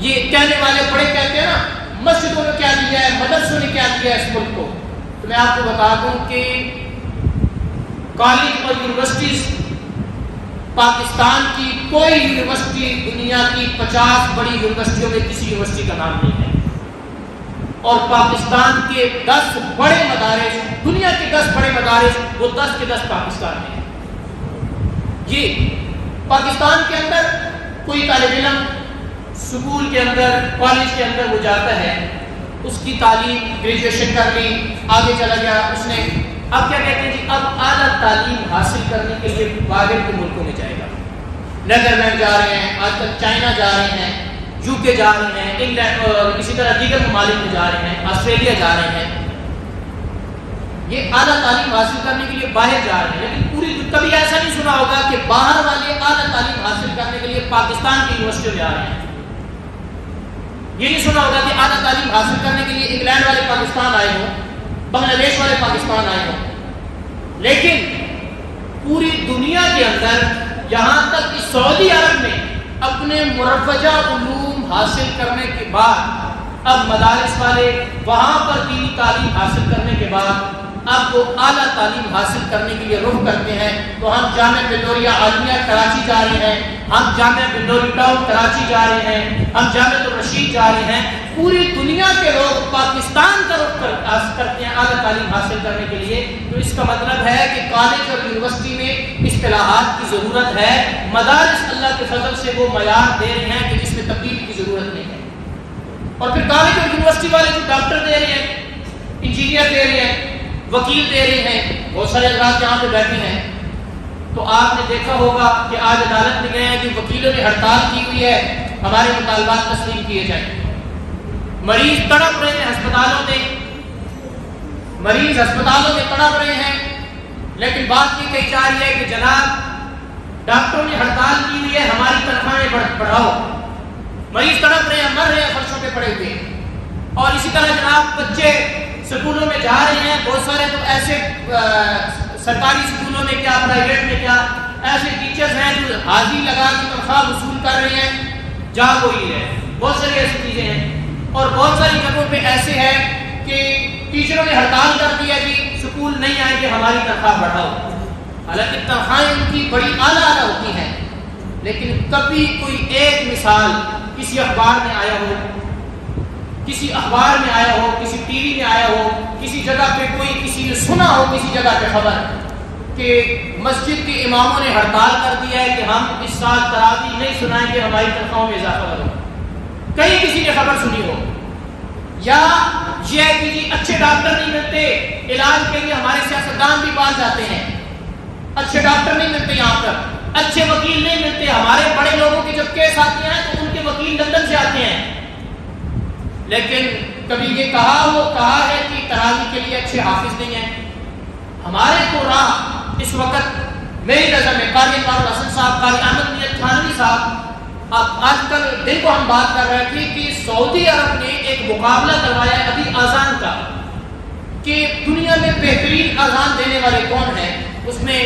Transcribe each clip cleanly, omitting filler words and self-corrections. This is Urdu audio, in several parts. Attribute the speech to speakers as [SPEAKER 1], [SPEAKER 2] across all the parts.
[SPEAKER 1] یہ کہنے والے بڑے کہتے ہیں نا مسجدوں نے کیا دیا ہے، مدرسوں نے کیا دیا ہے اس ملک کو، تو میں آپ کو بتا دوں کہ کالج اور یونیورسٹیز پاکستان کی کوئی یونیورسٹی دنیا کی 50 بڑی یونیورسٹیوں میں کسی یونیورسٹی کا نام نہیں ہے، اور پاکستان کے 10 بڑے مدارس، دنیا کے 10 بڑے مدارس، وہ 10 کے 10 پاکستان میں ہیں۔ یہ پاکستان کے اندر کوئی طالب علم اسکول کے اندر، کالج کے اندر وہ جاتا ہے، اس کی تعلیم گریجویشن کر لی، آگے چلا گیا، اس نے اب کیا کہتے ہیں جی اب اعلیٰ تعلیم حاصل کرنے کے لیے باہر کے ملکوں میں جائے گا، نیدرلینڈ جا رہے ہیں، آج کل چائنا جا رہے ہیں، یو کے جا رہے ہیں، انگلینڈ اور اسی طرح دیگر ممالک میں جا رہے ہیں، آسٹریلیا جا رہے ہیں، یہ اعلیٰ تعلیم حاصل کرنے کے لیے باہر جا رہے ہیں۔ لیکن پوری کبھی ایسا نہیں سنا ہوگا کہ باہر والے اعلیٰ تعلیم حاصل کرنے کے لیے پاکستان کی یونیورسٹیوں میں آ رہے ہیں، یہ نہیں سنا ہوگا کہ اعلیٰ تعلیم حاصل کرنے کے لیے انگلینڈ والے پاکستان آئے ہوں، بنگلہ دیش والے پاکستان آئے ہوں۔ لیکن پوری دنیا کے اندر یہاں تک کہ سعودی عرب میں اپنے مروجہ علوم حاصل کرنے کے بعد اب مدارس والے وہاں پر دینی تعلیم حاصل کرنے کے بعد اب وہ اعلیٰ تعلیم حاصل کرنے کے لیے رخ کرتے ہیں، تو ہم جامعہ بندوریہ عالمیہ کراچی جا رہے ہیں، ہم جامعہ بندوری ٹاؤن کراچی جا رہے ہیں، ہم جامعہ الرشید جا رہے ہیں، پوری دنیا کے لوگ پاکستان کا رخ کرتے ہیں اعلیٰ تعلیم حاصل کرنے کے لیے۔ تو اس کا مطلب ہے کہ کالج اور یونیورسٹی میں اصطلاحات کی ضرورت ہے، مدارس اللہ کے فضل سے وہ معیار دے رہے ہیں کہ جس میں تبدیلی کی ضرورت نہیں ہے۔ اور پھر کالج اور یونیورسٹی والے جو ڈاکٹر دے رہے ہیں، انجینئر دے رہے ہیں، وکیل دے رہے ہیں، بہت سارے حضرات یہاں پہ بیٹھے ہیں، تو آپ نے دیکھا ہوگا کہ آج عدالت میں گئے ہیں کہ وکیلوں نے ہڑتال کی ہوئی ہے، ہمارے مطالبات تسلیم کیے جائیں۔ مریض تڑپ رہے ہیں ہسپتالوں میں، مریض ہسپتالوں میں تڑپ رہے ہیں، لیکن بات یہ کہی جا رہی ہے کہ جناب ڈاکٹروں نے ہڑتال کی ہوئی ہے، ہماری تنخواہیں بڑھاؤ۔ مریض تڑپ رہے ہیں، مر رہے ہیں فرشوں پہ پڑے ہوئے، اور اسی طرح جناب بچے سکولوں میں جا رہے ہیں، بہت سارے تو ایسے سرکاری سکولوں میں کیا پرائیویٹ میں کیا ایسے ٹیچرز ہیں جو حاضری لگا کے تنخواہ وصول کر رہے ہیں، جا کوئی ہے، بہت ساری ایسی چیزیں ہیں۔ اور بہت ساری جگہوں پہ ایسے ہے کہ ٹیچروں نے ہڑتال کر دیا جی سکول نہیں آئیں گے، ہماری تنخواہ بڑھاؤ، حالانکہ تنخواہیں ان کی بڑی اعلیٰ ہوتی ہیں، لیکن کبھی کوئی ایک مثال کسی اخبار میں آیا ہو، کسی اخبار میں آیا ہو، کسی ٹی وی میں آیا ہو، کسی جگہ پہ کوئی کسی نے سنا ہو کسی جگہ پہ خبر کہ مسجد کے اماموں نے ہڑتال کر دیا ہے کہ ہم اس سال تراویح نہیں سنائیں گے، ہماری تنخواہوں میں اضافہ کرو، کہیں کسی نے خبر سنی ہو؟ یا یہ ہے کہ جی اچھے ڈاکٹر نہیں ملتے، علاج کے لیے ہمارے سیاستدان بھی باہر جاتے ہیں، اچھے ڈاکٹر نہیں ملتے، یہاں پر اچھے وکیل نہیں ملتے، ہمارے بڑے لوگوں کے جب کیس آتے ہیں تو ان کے وکیل لندن سے آتے ہیں، لیکن کبھی یہ کہا ہے کہ تراویح کے لیے اچھے حافظ نہیں ہیں۔ ہمارے کو راہ اس وقت میری نظر میں قاری انوار الحسن صاحب، قاری احمد میاں تھانوی صاحب، اب آج کل دن کو ہم بات کر رہے تھے کہ سعودی عرب نے ایک مقابلہ کروایا ہے ابھی اذان کا کہ دنیا میں بہترین اذان دینے والے کون ہیں، اس میں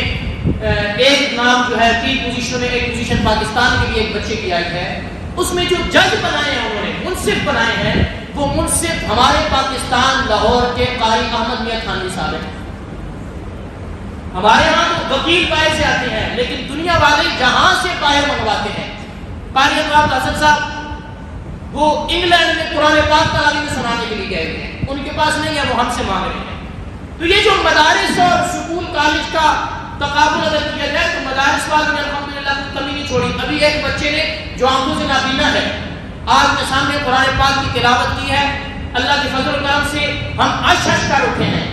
[SPEAKER 1] ایک نام جو ہے 3 پوزیشن میں ایک پوزیشن پاکستان کے لیے ایک بچے کی آئی ہے، اس میں جو جج بنائے ہیں انہوں نے منصف بنائے ہیں، وہ منصف ہمارے پاکستان لاہور کے قاری احمد میاں تھانوی صاحب ہیں۔ ہمارے یہاں تو وکیل باہر سے آتے ہیں، لیکن دنیا والے جہاں سے باہر منگواتے ہیں۔ قاری انوار الحسن صاحب وہ انگلینڈ میں قرآن پاک تراویح سنانے کے لیے گئے ہوئے ہیں، ان کے پاس نہیں ہے، وہ ہم سے مانگ رہے ہیں۔ تو یہ جو مدارس اور سکول کالج کا تقابل اگر کیا جائے تو مدارس والوں نے الحمدللہ کوئی کمی نہیں چھوڑی۔ ابھی ایک بچے نے جو آنکھوں سے نابینا ہے، آج کے سامنے قرآن پاک کی تلاوت کی ہے، اللہ کے فضل و کرم سے ہم اشش کر اٹھے ہیں